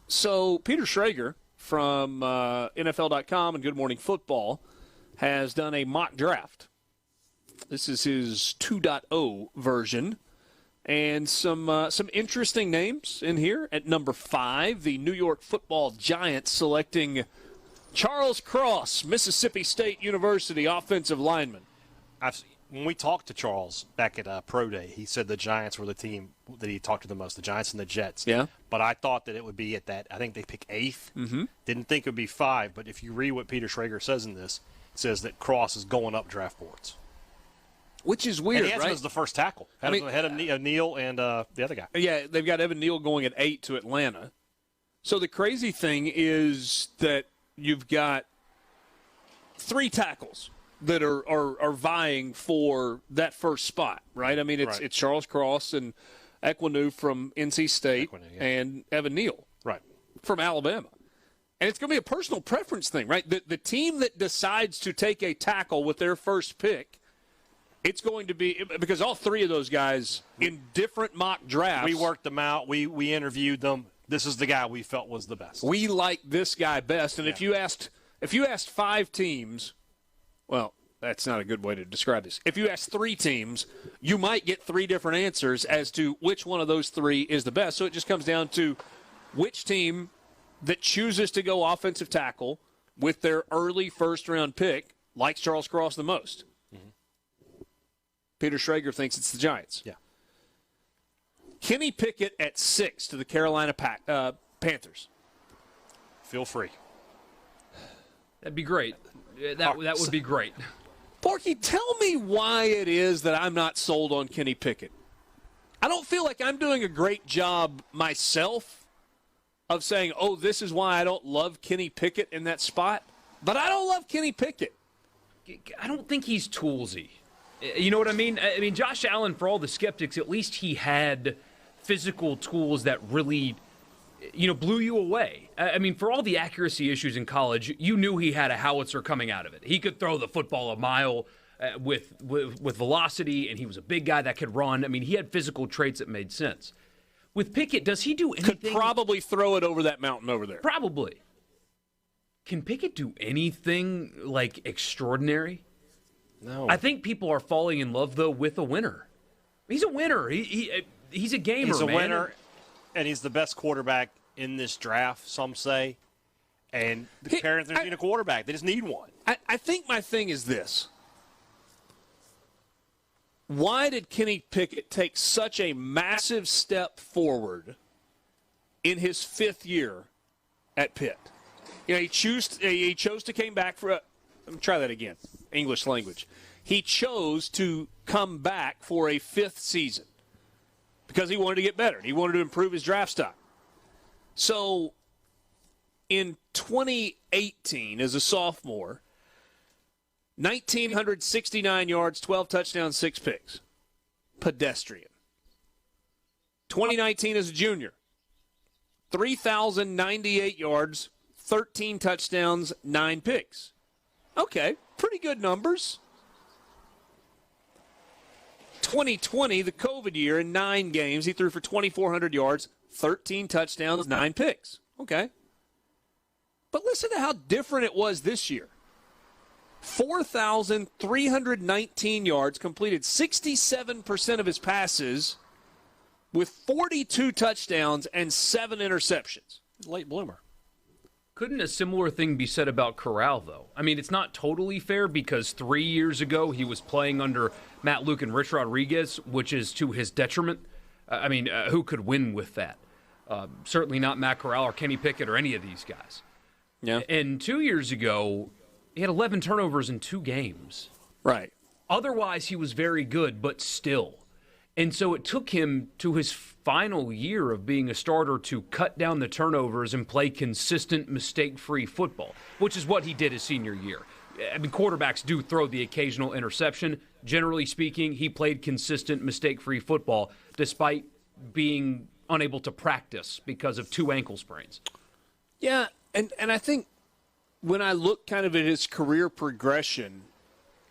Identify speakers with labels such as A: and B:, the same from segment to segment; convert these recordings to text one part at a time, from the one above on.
A: So Peter Schrager from NFL.com and Good Morning Football has done a mock draft. This is his 2.0 version. And some interesting names in here. At number 5, the New York Football Giants selecting Charles Cross, Mississippi State University offensive lineman.
B: When we talked to Charles back at Pro Day, he said the Giants were the team that he talked to the most, the Giants and the Jets.
A: Yeah.
B: But I thought that it would be at that. I think they pick 8th.
A: Mm-hmm.
B: Didn't think it would be 5. But if you read what Peter Schrager says in this, it says that Cross is going up draft boards.
A: Which is weird,
B: and he has him as the first tackle. Ahead of Neal and the other guy.
A: Yeah, they've got Evan Neal going at 8 to Atlanta. So the crazy thing is that you've got 3 tackles that are vying for that first spot, right? I mean, it's Charles Cross and Equinu from NC State and Evan Neal from Alabama. And it's going to be a personal preference thing, right? The team that decides to take a tackle with their first pick, it's going to be – because all 3 of those guys in different mock drafts –
B: we worked them out. We interviewed them. This is the guy we felt was the best.
A: We like this guy best. And if you asked 5 teams – well, that's not a good way to describe this. If you ask 3 teams, you might get 3 different answers as to which one of those 3 is the best. So it just comes down to which team that chooses to go offensive tackle with their early first-round pick likes Charles Cross the most. Mm-hmm. Peter Schrager thinks it's the Giants.
B: Yeah.
A: Kenny Pickett at 6 to the Carolina Panthers.
B: Feel free.
C: That'd be great. That would be great.
A: Borky, tell me why it is that I'm not sold on Kenny Pickett. I don't feel like I'm doing a great job myself of saying, oh, this is why I don't love Kenny Pickett in that spot. But I don't love Kenny Pickett.
C: I don't think he's toolsy. You know what I mean? I mean, Josh Allen, for all the skeptics, at least he had physical tools that really – blew you away. I mean, for all the accuracy issues in college, you knew he had a howitzer coming out of it. He could throw the football a mile with velocity, and he was a big guy that could run. I mean, he had physical traits that made sense. With Pickett, does he do anything?
A: Could probably throw it over that mountain over there.
C: Probably. Can Pickett do anything, extraordinary?
B: No.
C: I think people are falling in love, though, with a winner. He's a winner. He's a gamer,
B: He's a
C: man.
B: winner. And he's the best quarterback in this draft, some say. And the Panthers need a quarterback. They just need one.
A: I think my thing is this. Why did Kenny Pickett take such a massive step forward in his 5th year at Pitt? He chose to come back for let me try that again. English language. He chose to come back for a 5th season. Because he wanted to get better. He wanted to improve his draft stock. So, in 2018, as a sophomore, 1,969 yards, 12 touchdowns, 6 picks. Pedestrian. 2019 as a junior, 3,098 yards, 13 touchdowns, 9 picks. Okay, pretty good numbers. 2020, the COVID year, in 9 games, he threw for 2,400 yards, 13 touchdowns, 9 picks. Okay. But listen to how different it was this year. 4,319 yards, completed 67% of his passes with 42 touchdowns and 7 interceptions.
B: Late bloomer.
C: Couldn't a similar thing be said about Corral, though? I mean, it's not totally fair because 3 years ago he was playing under Matt Luke and Rich Rodriguez, which is to his detriment. Who could win with that? Certainly not Matt Corral or Kenny Pickett or any of these guys.
A: Yeah.
C: And 2 years ago, he had 11 turnovers in 2 games.
A: Right.
C: Otherwise, he was very good, but still. And so it took him to his final year of being a starter to cut down the turnovers and play consistent, mistake-free football, which is what he did his senior year. I mean, quarterbacks do throw the occasional interception. Generally speaking, he played consistent, mistake-free football despite being unable to practice because of 2 ankle sprains.
A: Yeah, and I think when I look kind of at his career progression,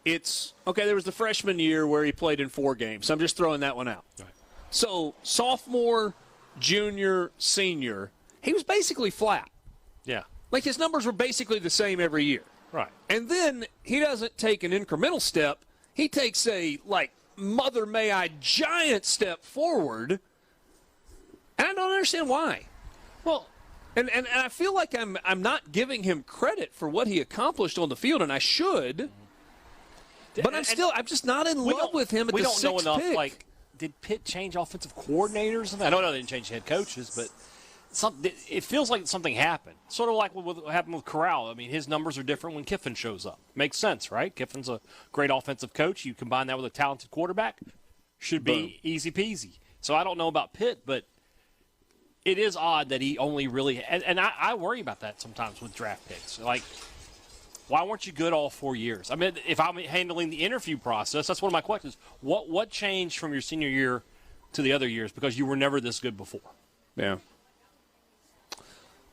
A: it's, okay, there was the freshman year where he played in 4 games. So I'm just throwing that one out. Right. So sophomore, junior, senior, he was basically flat.
B: Yeah.
A: Like his numbers were basically the same every year.
B: Right.
A: And then he doesn't take an incremental step. He takes a, mother may I giant step forward. And I don't understand why.
B: Well,
A: and I feel like I'm not giving him credit for what he accomplished on the field, and I should. But I'm just not in love with him at the sixth pick. We don't know enough,
B: did Pitt change offensive coordinators? I don't know they didn't change head coaches, but it feels like something happened. Sort of like what happened with Corral. I mean, his numbers are different when Kiffin shows up. Makes sense, right? Kiffin's a great offensive coach. You combine that with a talented quarterback, should be easy peasy. So I don't know about Pitt, but it is odd that he only really – and I worry about that sometimes with draft picks. Why weren't you good all 4 years? I mean, if I'm handling the interview process, that's one of my questions. What changed from your senior year to the other years because you were never this good before?
A: Yeah.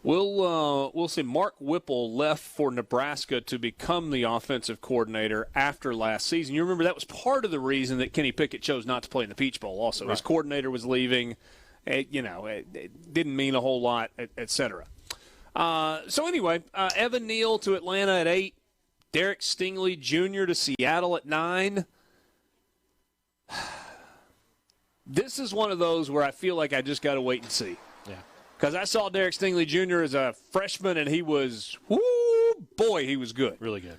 A: We'll see. Mark Whipple left for Nebraska to become the offensive coordinator after last season. You remember that was part of the reason that Kenny Pickett chose not to play in the Peach Bowl also. Right. His coordinator was leaving. It didn't mean a whole lot, et cetera. So anyway, Evan Neal to Atlanta at 8. Derek Stingley Jr. to Seattle at 9. This is one of those where I feel like I just got to wait and see.
B: Yeah.
A: Because I saw Derek Stingley Jr. as a freshman, and he was, he was good.
B: Really good.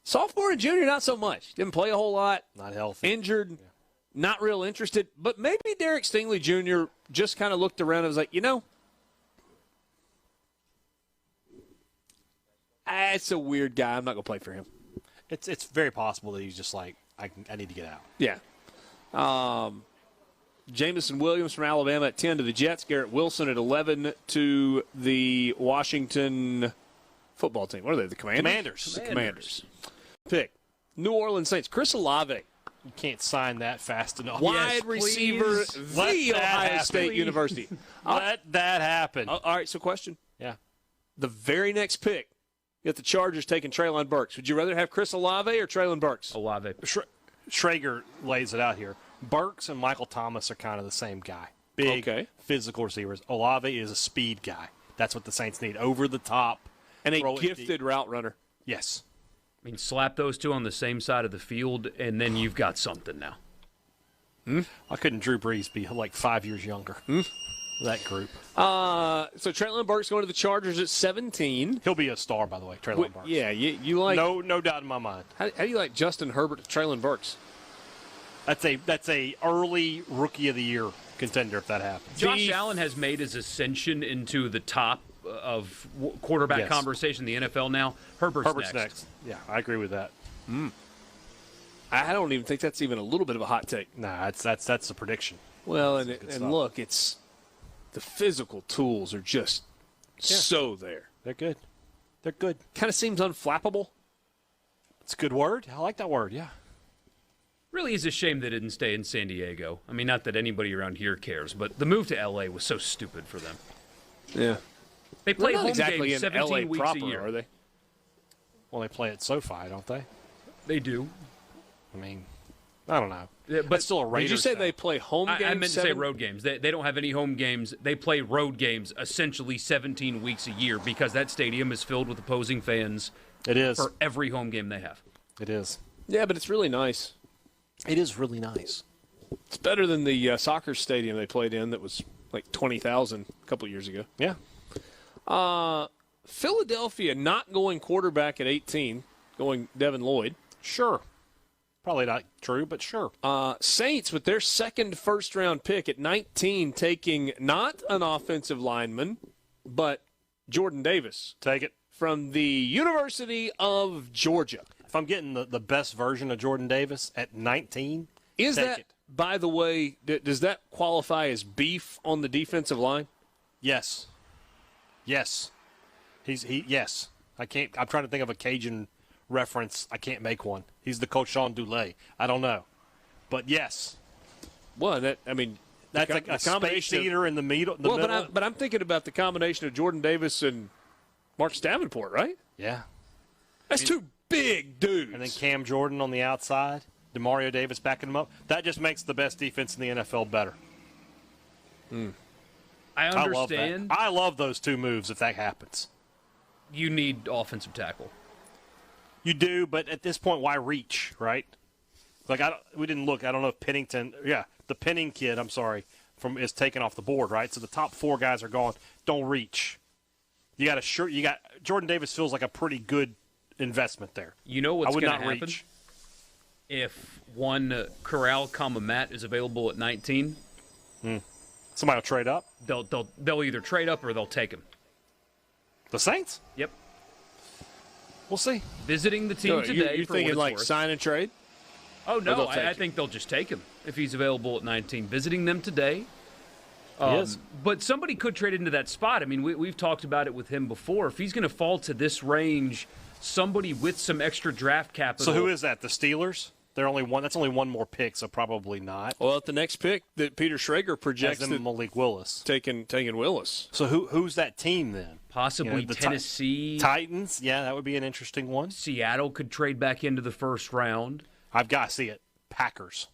A: Sophomore and junior, not so much. Didn't play a whole lot.
B: Not healthy.
A: Injured. Yeah. Not real interested. But maybe Derek Stingley Jr. just kind of looked around and was like, it's a weird guy. I'm not going to play for him.
B: It's very possible that he's just like, I need to get out.
A: Yeah. Jamison Williams from Alabama at 10 to the Jets. Garrett Wilson at 11 to the Washington football team. What are they, the Commanders? The Commanders. Pick. New Orleans Saints. Chris Olave.
B: You can't sign that fast enough.
A: Wide receiver, the Ohio State University.
B: Let that happen.
A: All right, so question.
B: Yeah.
A: The very next pick, you got the Chargers taking Treylon Burks. Would you rather have Chris Olave or Treylon Burks?
C: Olave.
B: Schrager lays it out here. Burks and Michael Thomas are kind of the same guy. Big, physical receivers. Olave is a speed guy. That's what the Saints need. Over the top.
A: And a gifted route runner.
B: Yes.
C: I mean, slap those two on the same side of the field, and then you've got something now.
B: Why couldn't Drew Brees be like 5 years younger? That group.
A: So Treylon Burks going to the Chargers at 17.
B: He'll be a star, by the way, Treylon Burks.
A: Yeah, you like...
B: No doubt in my mind.
A: How do you like Justin Herbert to Treylon Burks?
B: That's a early Rookie of the Year contender if that happens.
C: Josh Allen has made his ascension into the top of quarterback conversation in the NFL now. Herbert's next.
B: Yeah, I agree with that.
A: I don't even think that's even a little bit of a hot take.
B: Nah, that's the prediction.
A: Well, and look, it's the physical tools are just so there.
B: They're good. They're good.
A: Kind of seems unflappable.
B: It's a good word. I like that word, yeah.
C: Really is a shame they didn't stay in San Diego. I mean, not that anybody around here cares, but the move to L.A. was so stupid for them.
A: Yeah.
C: They play home
A: exactly
C: games
A: in
C: 17
A: LA
C: weeks
A: proper,
C: a year.
A: Are they?
B: Well, they play at SoFi, don't they?
C: They do.
B: I mean, I don't know.
C: Yeah, but
B: that's still a Raiders.
A: Did you say
B: thing.
A: they play home games?
C: I meant to say road games. They don't have any home games. They play road games essentially 17 weeks a year because that stadium is filled with opposing fans.
B: It is.
C: For every home game they have.
B: It is.
A: Yeah, but it's really nice.
B: It is really nice.
A: It's better than the soccer stadium they played in that was like 20,000 a couple years ago.
B: Yeah.
A: Philadelphia not going quarterback at 18, going Devin Lloyd.
B: Sure. Probably not true, but sure.
A: Saints with their second first-round pick at 19 taking not an offensive lineman, but Jordan Davis.
B: Take it.
A: From the University of Georgia.
B: If I'm getting the best version of Jordan Davis at 19,
A: is that, by the way, does that qualify as beef on the defensive line?
B: Yes. Yes. Yes. I'm trying to think of a Cajun reference. I can't make one. He's the Cochon Dulé. I don't know. But yes.
A: Well, that's
B: like a space eater in the middle.
A: But I'm thinking about the combination of Jordan Davis and Marcus Davenport, right?
B: Yeah.
A: That's two big dudes.
B: And then Cam Jordan on the outside, DeMario Davis backing him up. That just makes the best defense in the NFL better.
C: I understand.
B: I love that. I love those two moves if that happens.
C: You need offensive tackle.
B: You do, but at this point, why reach, right? Like we didn't look. I don't know if Pennington. Yeah, the Penning kid. I'm sorry, is taken off the board, right? So the top 4 guys are gone. Don't reach. You got Jordan Davis feels like a pretty good investment there.
C: You know what's going to happen?
B: Reach.
C: If one Corral, Matt is available at 19,
B: somebody will trade up.
C: They'll either trade up or they'll take him.
B: The Saints?
C: Yep.
B: We'll see.
C: Visiting the team today.
A: You're thinking like sign and trade?
C: Oh, no. I think they'll just take him if he's available at 19. Visiting them today.
B: Yes.
C: But somebody could trade into that spot. I mean, we've talked about it with him before. If he's going to fall to this range, somebody with some extra draft capital.
B: So who is that? The Steelers? They're only one. That's only one more pick, so probably not.
A: Well, at the next pick that Peter Schrager projects that
B: Malik Willis
A: taking Willis.
B: So who's that team then?
C: Possibly the Tennessee
B: Titans. Yeah, that would be an interesting one.
C: Seattle could trade back into the first round.
B: I've got to see it. Packers.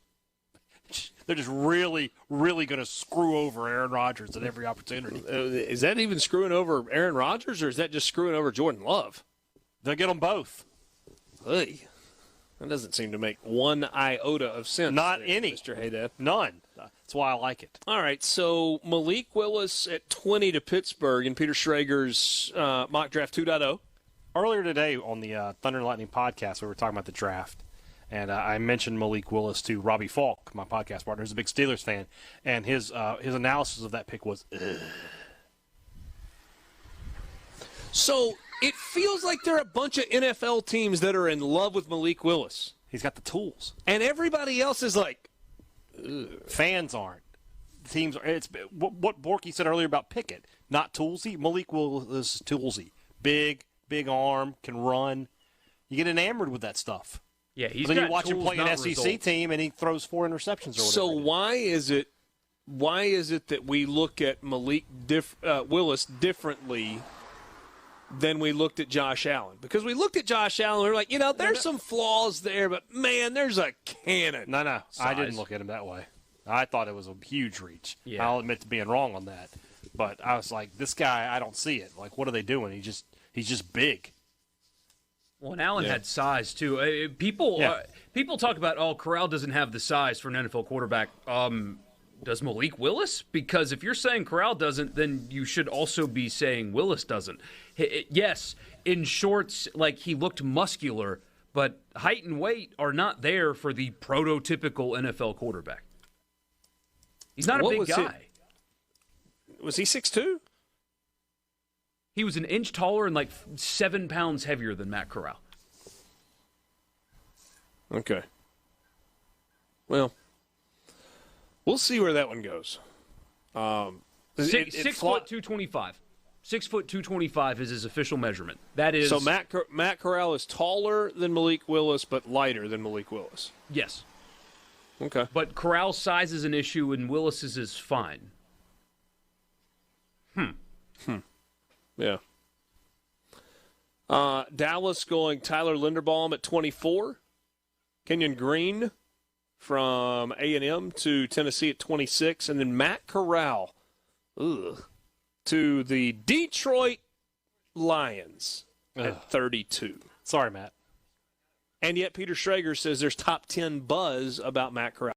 B: They're just really, really going to screw over Aaron Rodgers at every opportunity.
A: Is that even screwing over Aaron Rodgers, or is that just screwing over Jordan Love?
B: They'll get them both.
A: Hey. That doesn't seem to make one iota of sense.
B: Not any.
A: Mr. Haydad.
B: None. That's why I like it.
A: All right, so Malik Willis at 20 to Pittsburgh in Peter Schrager's mock draft 2.0.
B: Earlier today on the Thunder and Lightning podcast, we were talking about the draft, and I mentioned Malik Willis to Robbie Falk, my podcast partner, who's a big Steelers fan, and his analysis of that pick was, ugh.
A: So it feels like there are a bunch of NFL teams that are in love with Malik Willis.
B: He's got the tools.
A: And everybody else is like, ugh.
B: Fans aren't. Teams are. It's what Borky said earlier about Pickett. Not toolsy. Malik Willis is toolsy. Big arm, can run. You get enamored with that stuff.
C: Yeah, he's
B: but then
C: got
B: you watch him
C: tools,
B: play an SEC
C: results.
B: team, and he throws 4 interceptions or whatever.
A: So why is it that we look at Malik Willis differently than we looked at Josh Allen? Because we looked at Josh Allen, we were like, there's some flaws there, but man, there's a cannon.
B: No,
C: Size.
B: I didn't look at him that way. I thought it was a huge reach.
C: Yeah.
B: I'll admit to being wrong on that, but I was like, this guy, I don't see it. Like, what are they doing? He's just big.
C: Well, and Allen had size too. People talk about, Corral doesn't have the size for an NFL quarterback. Does Malik Willis? Because if you're saying Corral doesn't, then you should also be saying Willis doesn't. Yes, in shorts, like he looked muscular, but height and weight are not there for the prototypical NFL quarterback. He's not a big guy.
A: Was he 6'2"?
C: He was an inch taller and like 7 pounds heavier than Matt Corral.
A: Okay. Well, we'll see where that one goes.
C: 6 foot 225. 6 foot 225 is his official measurement. That is.
A: So Matt Corral is taller than Malik Willis, but lighter than Malik Willis.
C: Yes.
A: Okay.
C: But Corral's size is an issue, and Willis's is fine.
A: Yeah. Dallas going Tyler Linderbaum at 24. Kenyon Green from A&M to Tennessee at 26. And then Matt Corral to the Detroit Lions at 32.
B: Sorry, Matt.
A: And yet Peter Schrager says there's top 10 buzz about Matt Corral.